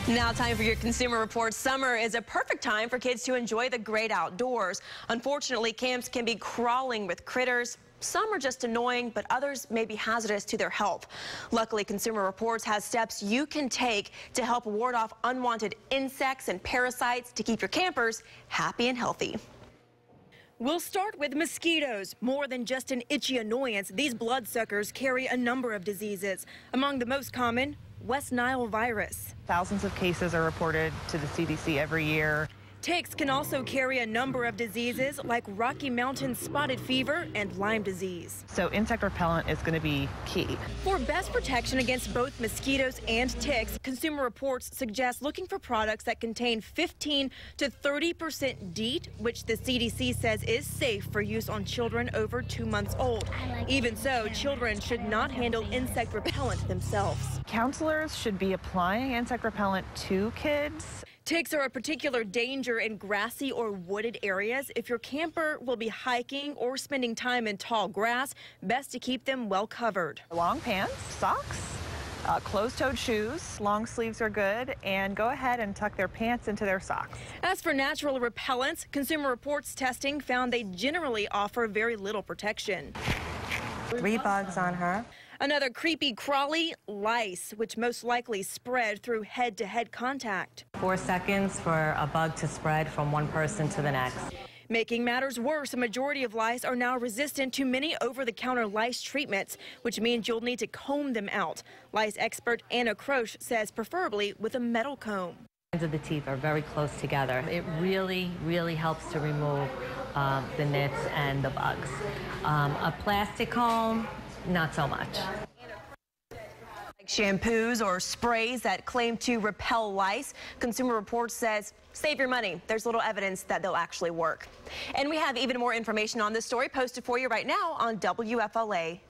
Now time for your Consumer Report. Summer is a perfect time for kids to enjoy the great outdoors. Unfortunately, camps can be crawling with critters. Some are just annoying, but others may be hazardous to their health. Luckily, Consumer Reports has steps you can take to help ward off unwanted insects and parasites to keep your campers happy and healthy. We'll start with mosquitoes. More than just an itchy annoyance, these bloodsuckers carry a number of diseases. Among the most common, West Nile virus. Thousands of cases are reported to the CDC every year. Ticks can also carry a number of diseases like Rocky Mountain spotted fever and Lyme disease. So insect repellent is going to be key. For best protection against both mosquitoes and ticks, Consumer Reports suggests looking for products that contain 15 to 30% DEET, which the CDC says is safe for use on children over 2 months old. Even so, children should not handle insect repellent themselves. Counselors should be applying insect repellent to kids. Ticks are a particular danger in grassy or wooded areas. If your camper will be hiking or spending time in tall grass, best to keep them well covered. Long pants, socks, closed-toed shoes, long sleeves are good, and go ahead and tuck their pants into their socks. As for natural repellents, Consumer Reports testing found they generally offer very little protection. 3 bugs on her. Another creepy crawly, lice, which most likely spread through head-to-head contact. 4 seconds for a bug to spread from one person to the next. Making matters worse, a majority of lice are now resistant to many over-the-counter lice treatments, which means you'll need to comb them out. Lice expert Anna Croce says preferably with a metal comb. The teeth are very close together. It really helps to remove the nits and the bugs. A plastic comb, not so much. Like shampoos or sprays that claim to repel lice, Consumer Reports says save your money. There's little evidence that they'll actually work. And we have even more information on this story posted for you right now on WFLA.